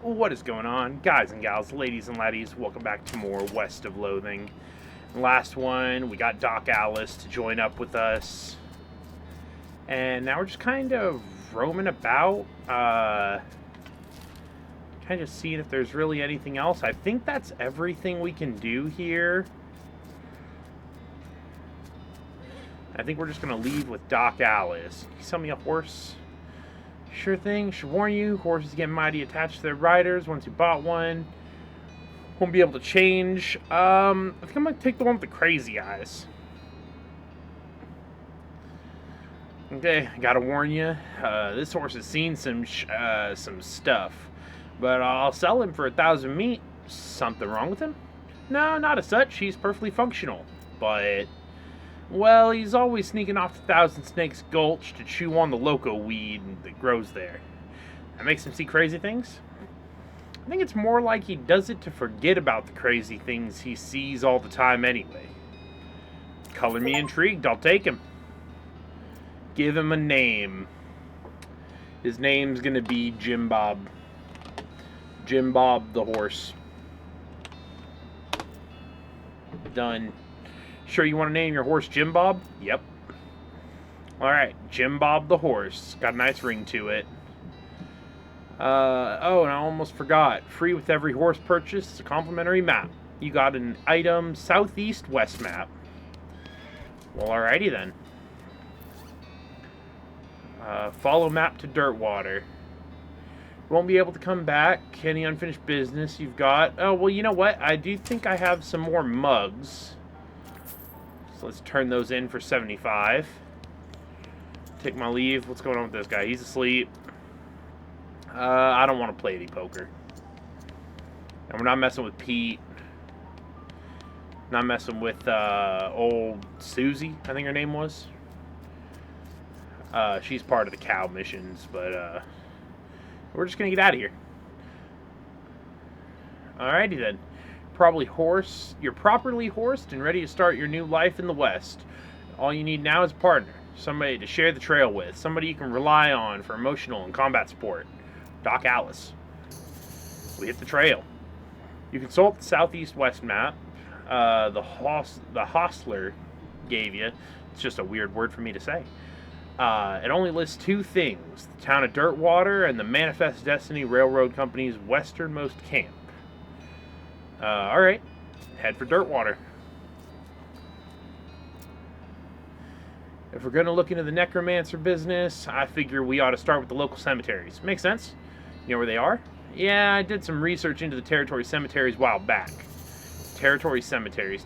What is going on, guys and gals, ladies and laddies? Welcome back to more West of Loathing. Last one, we got Doc Alice to join up with us. And now we're just kind of roaming about, kind of seeing if there's really anything else. I think that's everything we can do here. I think we're just going to leave with Doc Alice. Can you sell me a horse? Sure thing. Should warn you, horses get mighty attached to their riders once you bought one. Won't be able to change. I think I'm going to take the one with the crazy eyes. Okay, gotta warn you, this horse has seen some stuff. But I'll sell him for 1,000 meat. Something wrong with him? No, not as such. He's perfectly functional. But, well, he's always sneaking off to Thousand Snakes Gulch to chew on the loco weed that grows there. That makes him see crazy things? I think it's more like he does it to forget about the crazy things he sees all the time anyway. Color me intrigued, I'll take him. Give him a name. His name's gonna be Jim Bob. Jim Bob the horse. Done. Sure you want to name your horse Jim Bob? Yep. Alright, Jim Bob the horse. Got a nice ring to it. Oh, and I almost forgot. Free with every horse purchase is a complimentary map. You got an item southeast-west map. Well, alrighty then. Follow map to Dirtwater. Won't be able to come back. Any unfinished business you've got? Oh, well, you know what? I do think I have some more mugs. So let's turn those in for 75. Take my leave. What's going on with this guy? He's asleep. I don't want to play any poker. And we're not messing with Pete. Not messing with old Susie, I think her name was. She's part of the cow missions, but we're just going to get out of here. Alrighty then. You're properly horsed and ready to start your new life in the West. All you need now is a partner. Somebody to share the trail with. Somebody you can rely on for emotional and combat support. Doc Alice. We hit the trail. You consult the southeast-west map. The hostler gave you. It's just a weird word for me to say. It only lists two things. The town of Dirtwater and the Manifest Destiny Railroad Company's westernmost camp. Alright. Head for Dirtwater. If we're going to look into the necromancer business, I figure we ought to start with the local cemeteries. Makes sense. You know where they are? Yeah, I did some research into the territory cemeteries a while back. Territory cemeteries.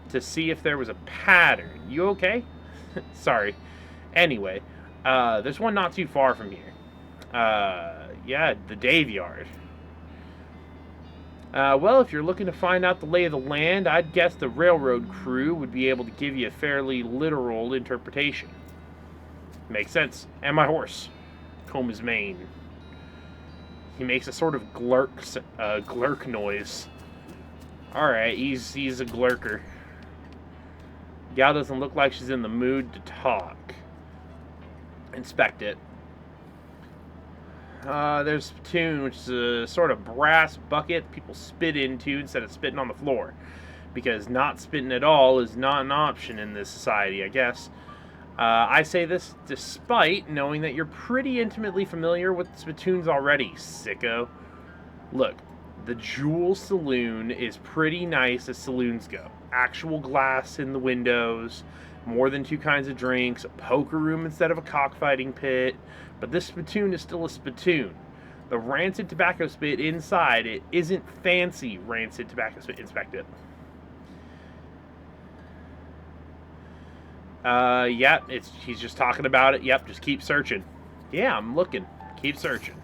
To see if there was a pattern. You okay? Sorry. Anyway, there's one not too far from here. Yeah, the Daveyard. Well, if you're looking to find out the lay of the land, I'd guess the railroad crew would be able to give you a fairly literal interpretation. Makes sense. And my horse. Comb his mane. He makes a sort of glurk noise. Alright, he's a glurker. Gal doesn't look like she's in the mood to talk. Inspect it. There's a spittoon, which is a sort of brass bucket people spit into instead of spitting on the floor. Because not spitting at all is not an option in this society, I guess. I say this despite knowing that you're pretty intimately familiar with spittoons already, sicko. Look, the Jewel Saloon is pretty nice as saloons go. Actual glass in the windows, more than two kinds of drinks, a poker room instead of a cockfighting pit. But this spittoon is still a spittoon. The rancid tobacco spit inside it isn't fancy rancid tobacco spit. Inspect it. Yeah, he's just talking about it. Yep, just keep searching. Yeah, I'm looking. Keep searching.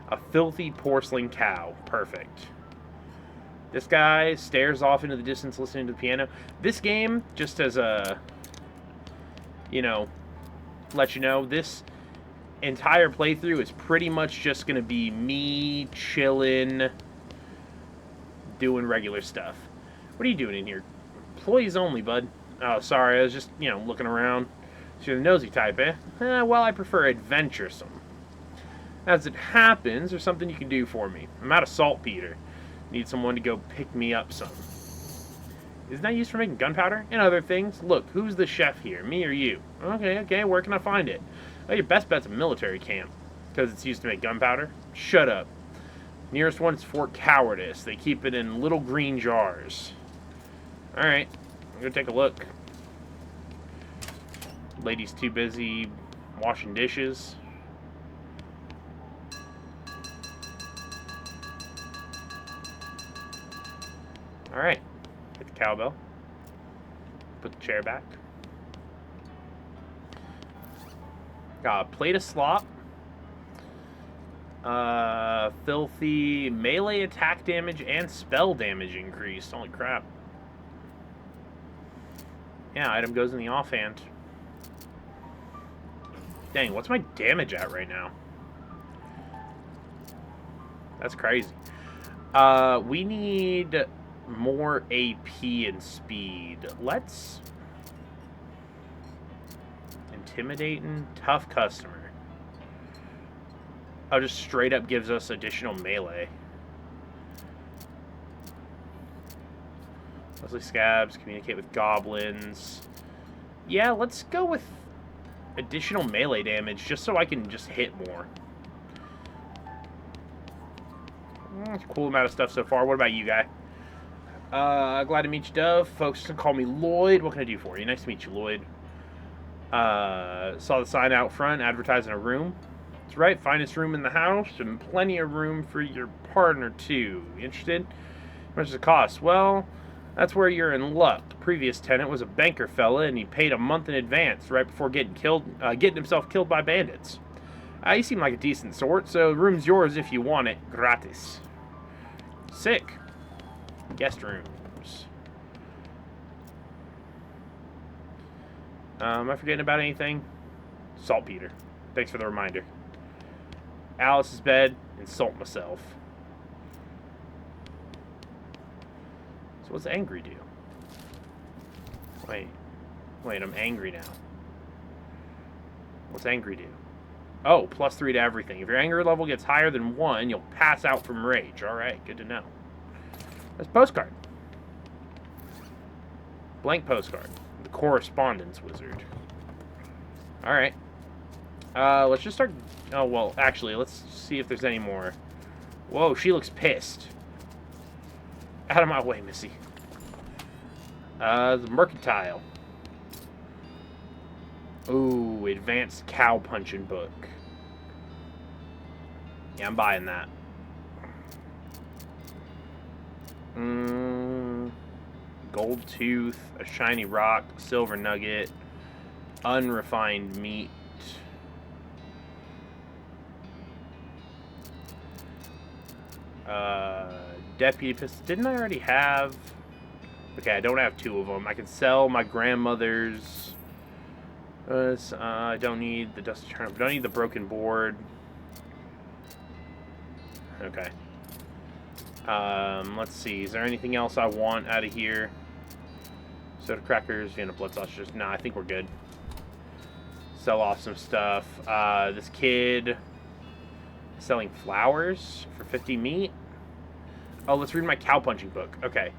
A filthy porcelain cow. Perfect. This guy stares off into the distance listening to the piano. This game, just as a, let you know, this entire playthrough is pretty much just going to be me chilling, doing regular stuff. What are you doing in here? Employees only, bud. Oh, sorry, I was just, looking around. So you're the nosy type, eh? Well, I prefer adventuresome. As it happens, there's something you can do for me. I'm out of saltpeter. Need someone to go pick me up some. Isn't that used for making gunpowder? And other things? Look, who's the chef here? Me or you? Okay, where can I find it? Oh, your best bet's a military camp. Because it's used to make gunpowder? Shut up. Nearest one is Fort Cowardice. They keep it in little green jars. Alright, I'm gonna take a look. Lady's too busy washing dishes. Alright, hit the cowbell. Put the chair back. Got a plate of slop. Filthy melee attack damage and spell damage increased. Holy crap. Yeah, item goes in the offhand. Dang, what's my damage at right now? That's crazy. We need more AP and speed. Let's... Intimidating, tough customer. Oh, just straight up gives us additional melee. Mostly scabs, communicate with goblins. Yeah, let's go with additional melee damage just so I can just hit more. Cool amount of stuff so far. What about you, guy? Glad to meet you, Dove. Folks can call me Lloyd. What can I do for you? Nice to meet you, Lloyd. Saw the sign out front advertising a room. That's right, finest room in the house and plenty of room for your partner too. Interested? How much does it cost? Well, that's where you're in luck. The previous tenant was a banker fella and he paid a month in advance right before getting himself killed by bandits. You seem like a decent sort, so the room's yours if you want it. Gratis. Sick. Guest rooms. Am I forgetting about anything? Saltpeter. Thanks for the reminder. Alice's bed. Insult myself. So what's angry do? Wait, I'm angry now. What's angry do? Oh, +3 to everything. If your anger level gets higher than 1, you'll pass out from rage. Alright, good to know. That's postcard. Blank postcard. The correspondence wizard. Alright. Let's just start... Oh, well, actually, let's see if there's any more. Whoa, she looks pissed. Out of my way, Missy. The mercantile. Ooh, advanced cow punching book. Yeah, I'm buying that. Gold tooth, a shiny rock, silver nugget, unrefined meat. Deputy pistol. Didn't I already have... Okay, I don't have 2 of them. I can sell my grandmother's... I don't need the dusty turnip. Don't need the broken board. Okay. Let's see. Is there anything else I want out of here? Soda crackers, Vienna blood sausages. Nah, I think we're good. Sell off some stuff. This kid selling flowers for 50 meat. Oh, let's read my cow punching book. Okay.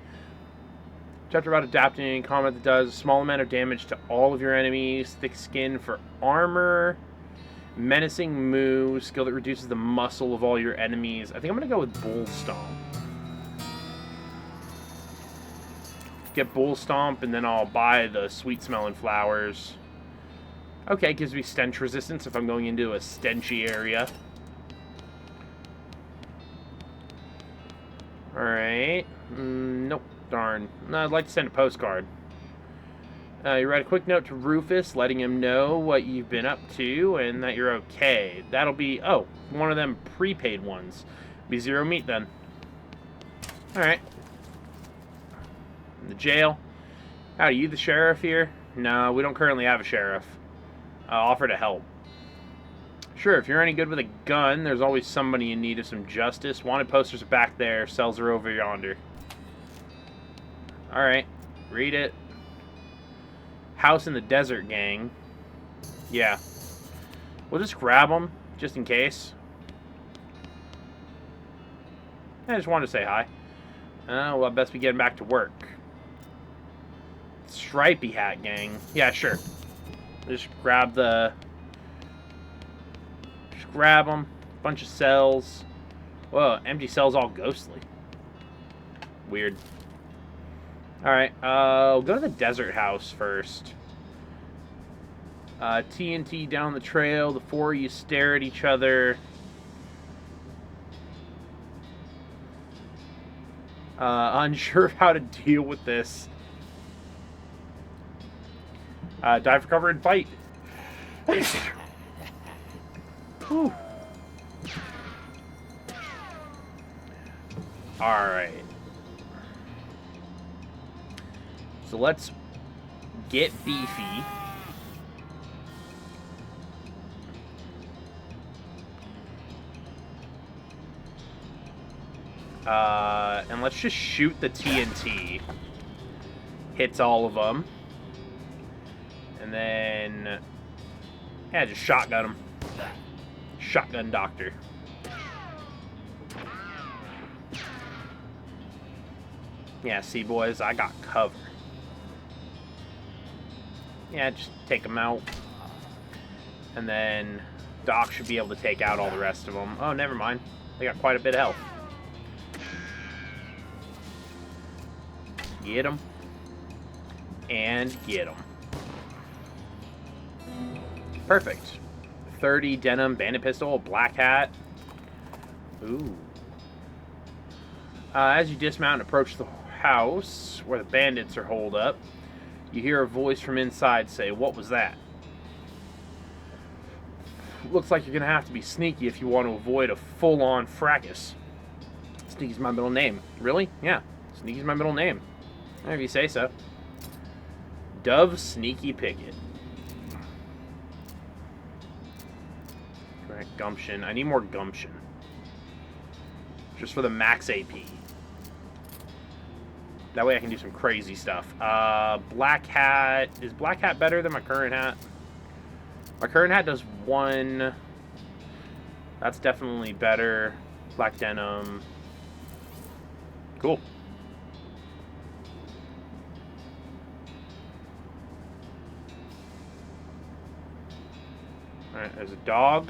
Chapter about adapting combat that does a small amount of damage to all of your enemies. Thick skin for armor. Menacing moo. Skill that reduces the muscle of all your enemies. I think I'm going to go with Bull Stomp. Get Bull Stomp, and then I'll buy the sweet-smelling flowers. Okay, gives me stench resistance if I'm going into a stenchy area. Alright. Nope. Darn. No, I'd like to send a postcard. You write a quick note to Rufus, letting him know what you've been up to and that you're okay. That'll be... Oh, one of them prepaid ones. Be 0 meat, then. Alright. The jail. Howdy, you the sheriff here? No, we don't currently have a sheriff. Offer to help. Sure, if you're any good with a gun, there's always somebody in need of some justice. Wanted posters are back there. Cells are over yonder. Alright. Read it. House in the Desert Gang. Yeah. We'll just grab them, just in case. I just wanted to say hi. Well, I best be getting back to work. Stripey hat gang. Yeah, sure. Just grab the... Just grab them. Bunch of cells. Whoa, empty cells all ghostly. Weird. Alright, we'll go to the desert house first. TNT down the trail. The four of you stare at each other. Unsure of how to deal with this. Dive for cover and fight. Whew. Alright. So let's get beefy. And let's just shoot the TNT. Hits all of them. And then... yeah, just shotgun them. Shotgun doctor. Yeah, see, boys, I got cover. Yeah, just take them out. And then Doc should be able to take out all the rest of them. Oh, never mind. They got quite a bit of health. Get them. And get them. Perfect. 30 denim bandit pistol, black hat. Ooh. As you dismount and approach the house where the bandits are holed up, you hear a voice from inside say, "What was that?" Looks like you're gonna have to be sneaky if you want to avoid a full-on fracas. Sneaky's my middle name. Really? Yeah. Sneaky's my middle name. If you say so. Dove Sneaky Pickett. Right, gumption. I need more gumption. Just for the max AP. That way I can do some crazy stuff. Black hat. Is black hat better than my current hat? My current hat does 1. That's definitely better. Black denim. Cool. Alright, there's a dog.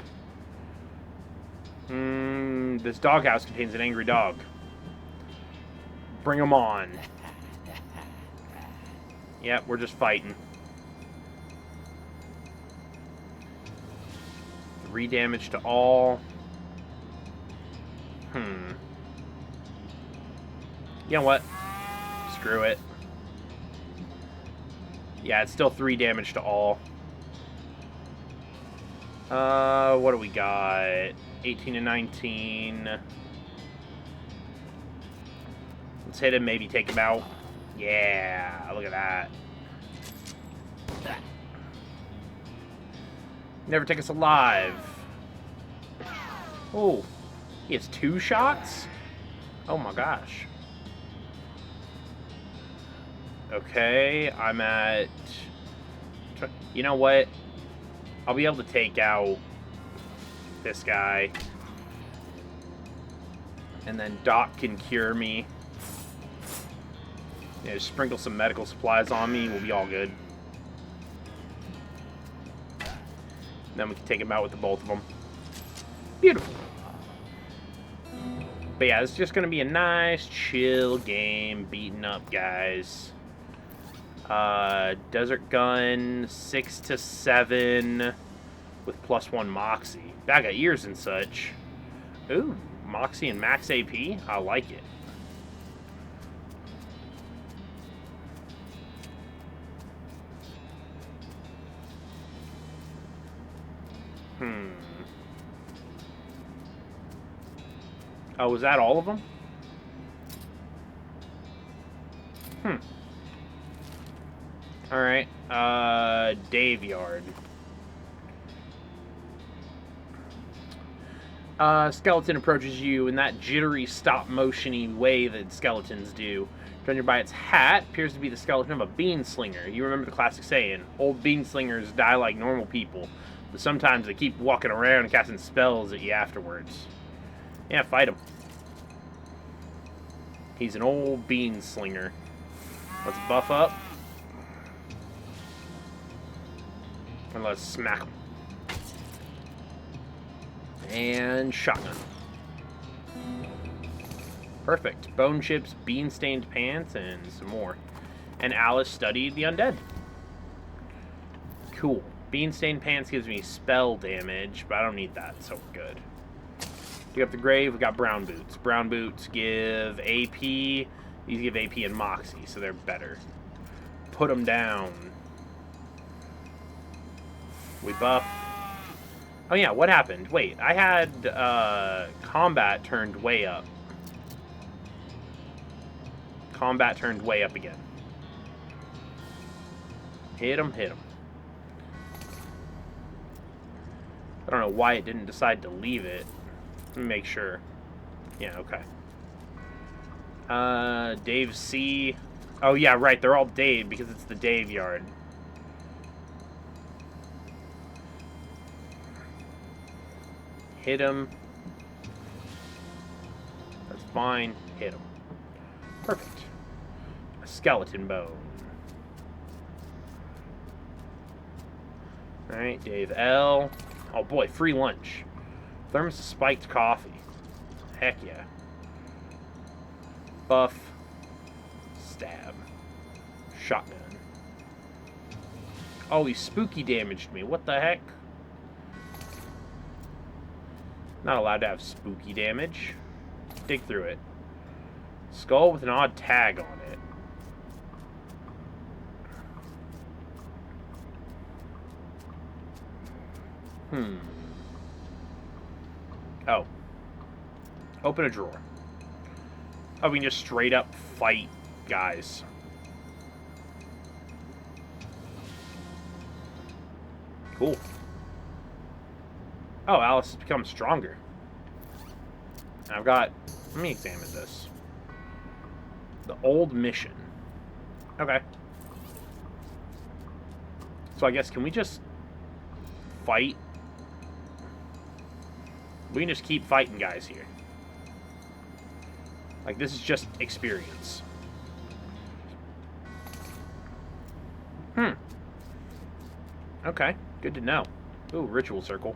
This doghouse contains an angry dog. Bring him on. Yep, we're just fighting. 3 damage to all. You know what? Screw it. Yeah, it's still 3 damage to all. What do we got? 18 and 19. Let's hit him, maybe take him out. Yeah, look at that. Never take us alive. Oh, he has 2 shots? Oh my gosh. Okay, I'm at... You know what? I'll be able to take out this guy. And then Doc can cure me. Yeah, just sprinkle some medical supplies on me. We'll be all good. Then we can take him out with the both of them. Beautiful. But yeah, it's just going to be a nice, chill game. Beating up guys. Desert Gun, 6 to 7 with +1 Moxie. Bag of ears and such. Ooh, Moxie and max AP. I like it. Oh, was that all of them? Alright, Daveyard. Skeleton approaches you in that jittery, stop-motion-y way that skeletons do. Judging by its hat, appears to be the skeleton of a bean slinger. You remember the classic saying, old bean slingers die like normal people, but sometimes they keep walking around and casting spells at you afterwards. Yeah, fight them. He's an old bean slinger. Let's buff up. And let's smack him. And shotgun. Perfect. Bone chips, bean-stained pants, and some more. And Alice studied the undead. Cool. Bean-stained pants gives me spell damage, but I don't need that, so we're good. Dig up the grave, we got brown boots. Brown boots give AP. These give AP and Moxie, so they're better. Put them down. We buff. Oh yeah, what happened? Wait, I had combat turned way up. Combat turned way up again. Hit him, hit him. I don't know why it didn't decide to leave it. Let me make sure. Yeah, okay. Dave C. Oh yeah, right, they're all Dave because it's the Daveyard. Hit him. That's fine. Hit him. Perfect. A skeleton bone. Alright, Dave L. Oh boy, free lunch. Thermos spiked coffee. Heck yeah. Buff. Stab. Shotgun. Oh, he spooky damaged me. What the heck? Not allowed to have spooky damage. Dig through it. Skull with an odd tag on it. Oh. Open a drawer. Oh, we can just straight up fight guys. Cool. Oh, Alice has become stronger. I've got... Let me examine this. The old mission. Okay. So I guess, can we just fight? We can just keep fighting guys here. Like, this is just experience. Okay, good to know. Ooh, ritual circle.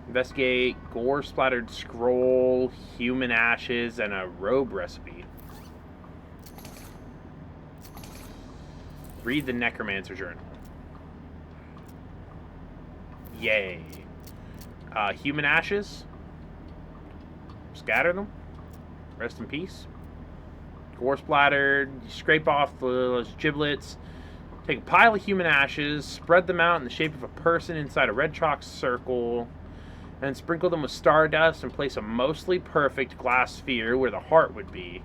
Investigate, gore-splattered scroll, human ashes, and a robe recipe. Read the necromancer journal. Yay. Human ashes. Scatter them. Rest in peace. Gore splattered. You scrape off those giblets. Take a pile of human ashes. Spread them out in the shape of a person inside a red chalk circle. And sprinkle them with stardust and place a mostly perfect glass sphere where the heart would be.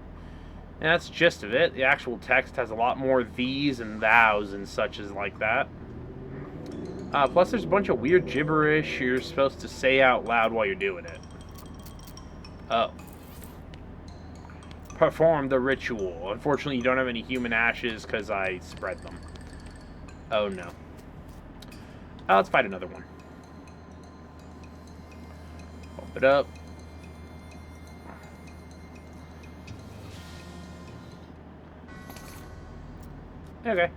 And that's the gist of it. The actual text has a lot more these and thous and such as like that. Plus, there's a bunch of weird gibberish you're supposed to say out loud while you're doing it. Oh. Perform the ritual. Unfortunately, you don't have any human ashes because I spread them. Oh, no. Let's fight another one. Pump it up. Okay.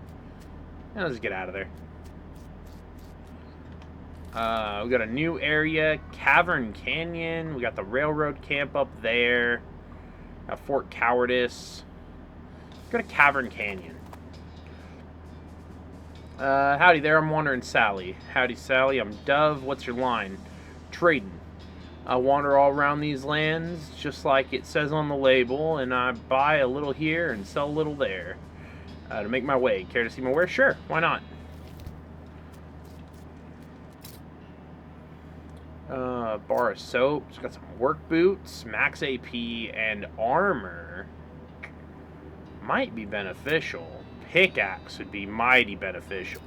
Now let's get out of there. We got a new area, Cavern Canyon. We got the railroad camp up there. Fort Cowardice. Go to Cavern Canyon. Howdy there, I'm Wandering Sally. Howdy, Sally, I'm Dove. What's your line? Trading. I wander all around these lands, just like it says on the label, and I buy a little here and sell a little there. To make my way. Care to see my wares? Sure, why not? Bar of soap. It's got some work boots, max AP, and armor. Might be beneficial. Pickaxe would be mighty beneficial.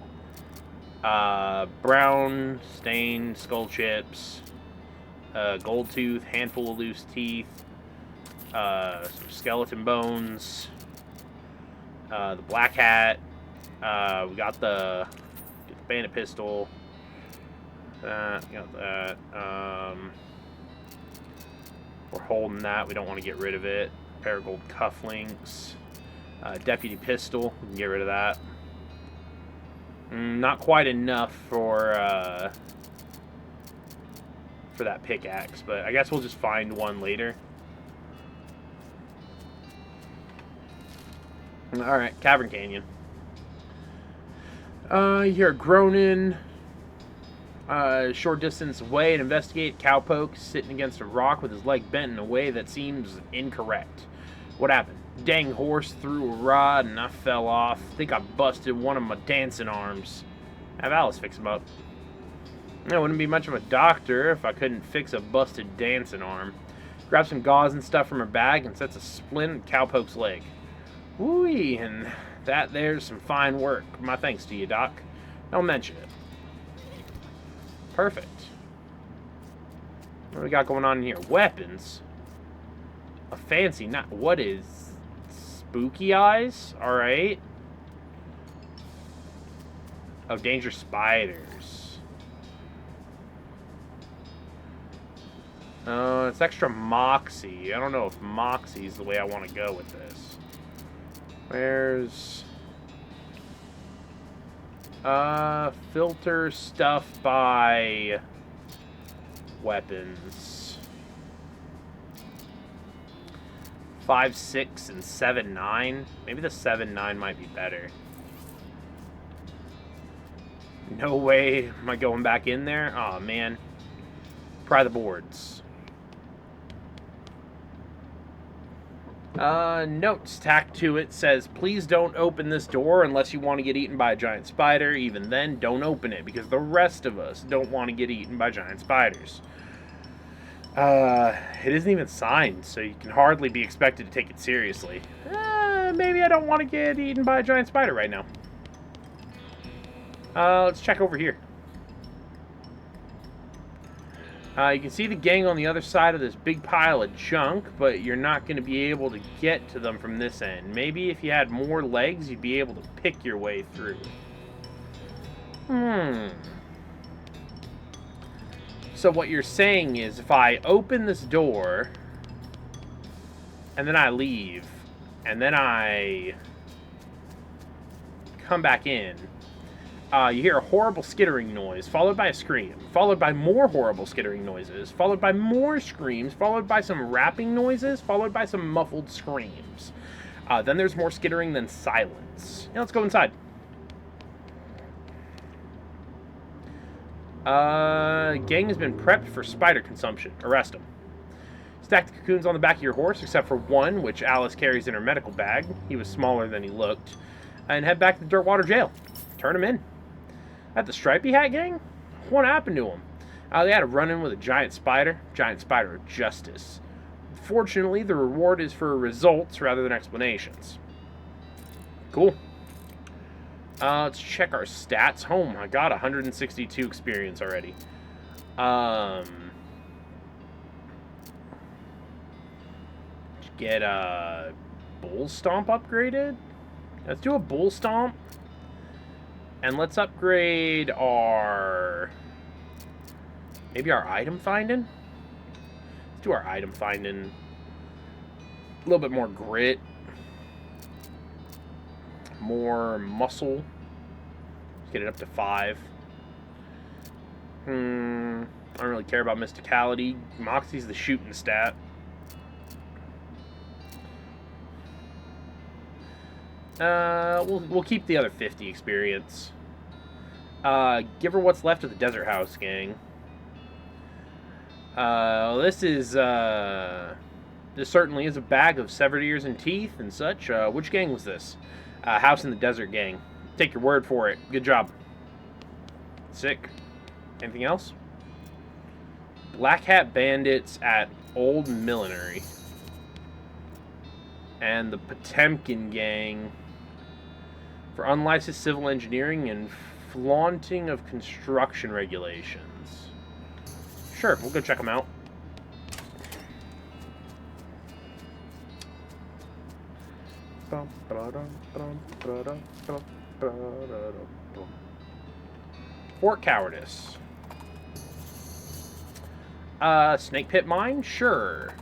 Brown, stained, skull chips, gold tooth, handful of loose teeth, some skeleton bones, the black hat, we got the bandit pistol. Got that. We're holding that. We don't want to get rid of it. Pair of gold cufflinks. Deputy pistol. We can get rid of that. Not quite enough for that pickaxe, but I guess we'll just find one later. Alright, Cavern Canyon. You hear a groaning. Short distance away and investigate. Cowpoke sitting against a rock with his leg bent in a way that seems incorrect. What happened? Dang horse threw a rod and I fell off. Think I busted one of my dancing arms. Have Alice fix him up. I wouldn't be much of a doctor if I couldn't fix a busted dancing arm. Grabs some gauze and stuff from her bag and sets a splint in Cowpoke's leg. Woo-wee, and that there's some fine work. My thanks to you, Doc. Don't mention it. Perfect. What do we got going on in here? Weapons. A fancy knife. What is... Spooky eyes? Alright. Oh, dangerous spiders. It's extra moxie. I don't know if moxie is the way I want to go with this. Where's... filter stuff by weapons. 5, 6, and 7, 9. Maybe the 7, 9 might be better. No way am I going back in there? Aw, oh, man. Pry the boards. Notes tacked to it says, please don't open this door unless you want to get eaten by a giant spider. Even then, don't open it because the rest of us don't want to get eaten by giant spiders. It isn't even signed, so you can hardly be expected to take it seriously. Maybe I don't want to get eaten by a giant spider right now. Let's check over here. You can see the gang on the other side of this big pile of junk, but you're not going to be able to get to them from this end. Maybe if you had more legs, you'd be able to pick your way through. So what you're saying is if I open this door, and then I leave, and then I come back in, you hear a horrible skittering noise, followed by a scream, followed by more horrible skittering noises, followed by more screams, followed by some rapping noises, followed by some muffled screams. Then there's more skittering, then silence. Yeah, let's go inside. Gang has been prepped for spider consumption. Arrest them. Stack the cocoons on the back of your horse, except for one, which Alice carries in her medical bag. He was smaller than he looked. And head back to the Dirtwater Jail. Turn him in. At the Stripey Hat Gang? What happened to him? They had a run-in with a giant spider. Giant spider of justice. Fortunately, the reward is for results rather than explanations. Cool. Let's check our stats. Oh my god, 162 experience already. Get a Bull Stomp upgraded? Let's do a Bull Stomp. And let's upgrade our... maybe our item finding? Let's do our item finding. A little bit more grit. More muscle. Let's get it up to 5. I don't really care about mysticality. Moxie's the shooting stat. We'll keep the other 50 experience. Give her what's left of the Desert House Gang. This certainly is a bag of severed ears and teeth and such. Which gang was this? House in the Desert Gang. Take your word for it. Good job. Sick. Anything else? Black Hat Bandits at Old Millinery. And the Potemkin Gang for unlicensed civil engineering and flaunting of construction regulations. Sure, we'll go check them out. Fort Cowardice. Snake Pit Mine? Sure.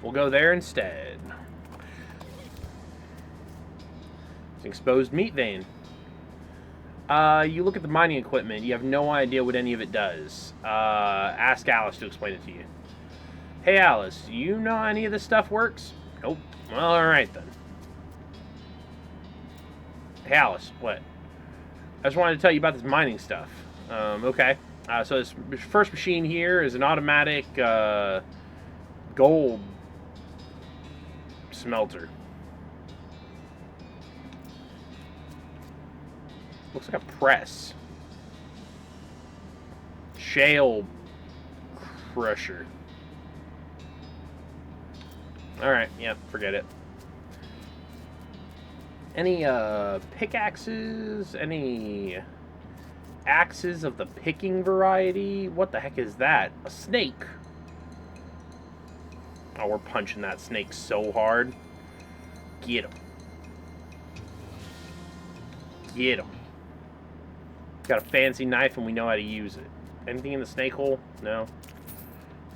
We'll go there instead. It's an exposed meat vein. You look at the mining equipment. You have no idea what any of it does. Ask Alice to explain it to you. Hey, Alice, do you know how any of this stuff works? Nope. Well, alright then. Hey, Alice, what? I just wanted to tell you about this mining stuff. Okay. So this first machine here is an automatic gold smelter. Looks like a press. Shale crusher. Alright, yeah, forget it. Any pickaxes? Any axes of the picking variety? What the heck is that? A snake. Oh, we're punching that snake so hard. Get him. Get him. Got a fancy knife and we know how to use it. Anything in the snake hole? No.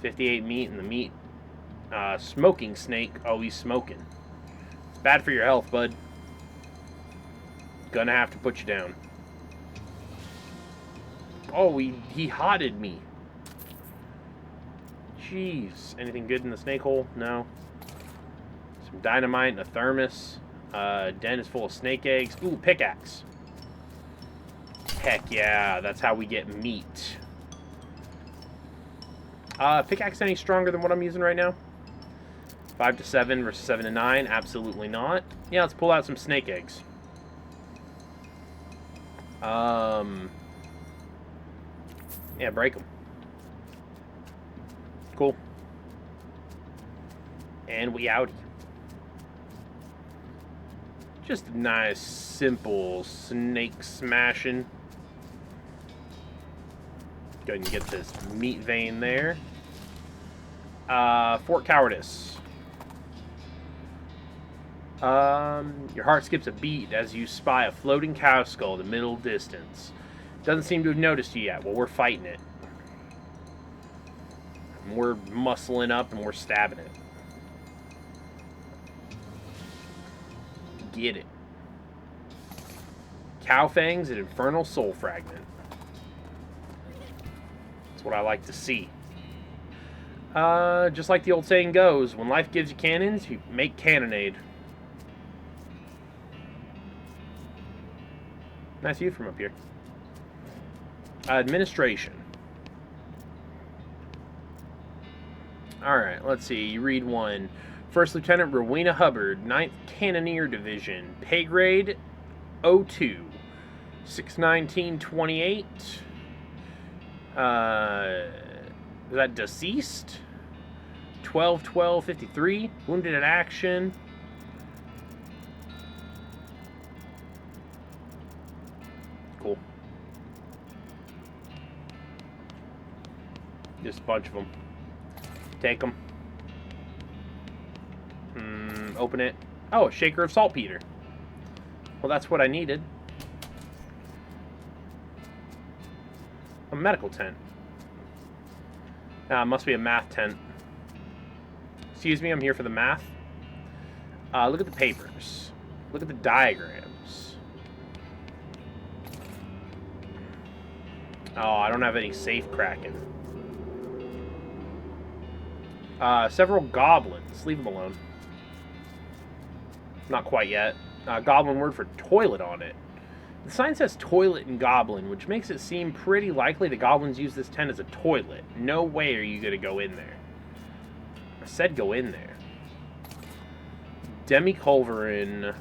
58 meat in the meat. Smoking snake. Oh, he's smoking. It's bad for your health, bud. Gonna have to put you down. Oh, he hotted me. Jeez. Anything good in the snake hole? No. Some dynamite and a thermos. Den is full of snake eggs. Ooh, pickaxe. Heck yeah, that's how we get meat. Pickaxe any stronger than what I'm using right now? 5 to 7 versus 7 to 9? Absolutely not. Yeah, let's pull out some snake eggs. Yeah, break them. Cool. And we outie. Just a nice, simple snake smashing. Go ahead and get this meat vein there. Fort Cowardice. Your heart skips a beat as you spy a floating cow skull in the middle distance. Doesn't seem to have noticed you yet. Well, we're fighting it. And we're muscling up and we're stabbing it. Get it. Cow fangs and infernal soul fragment. That's what I like to see. Just like the old saying goes, when life gives you cannons, you make cannonade. Nice view from up here. Administration. Alright, let's see. You read one. First Lieutenant Rowena Hubbard, 9th Cannoneer Division. Pay grade 02. 6/19/28. Is that deceased? 12/12/53. Wounded in action. Cool. Just a bunch of them. Take them. Open it. Oh, a shaker of saltpeter. Well, that's what I needed. A medical tent. Must be a math tent. Excuse me, I'm here for the math. Look at the papers. Look at the diagrams. Oh, I don't have any safe cracking. Several goblins. Leave them alone. Not quite yet. Goblin word for toilet on it. The sign says toilet and goblin, which makes it seem pretty likely the goblins use this tent as a toilet. No way are you going to go in there. I said go in there. Demi-culverin.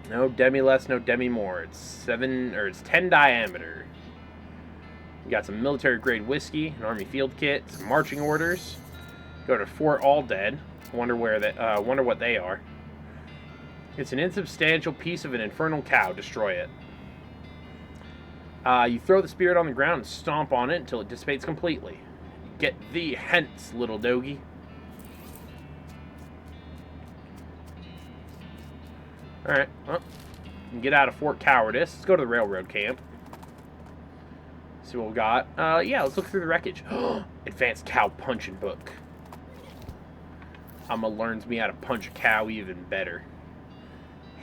No demi less, no demi more. It's 10 diameter. You got some military grade whiskey, an army field kit, some marching orders. Go to Fort All Dead. Wonder what they are. It's an insubstantial piece of an infernal cow. Destroy it. You throw the spirit on the ground and stomp on it until it dissipates completely. Get thee hence, little doggy. Alright, well, get out of Fort Cowardice. Let's go to the railroad camp. See what we got. Yeah, let's look through the wreckage. Advanced cow punching book. I'ma learns me how to punch a cow even better.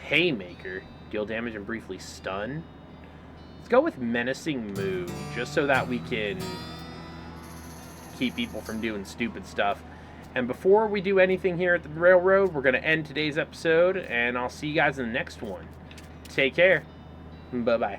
Haymaker. Deal damage and briefly stun. Let's go with menacing mood, just so that we can keep people from doing stupid stuff. And before we do anything here at the railroad, we're going to end today's episode, and I'll see you guys in the next one. Take care. Bye-bye.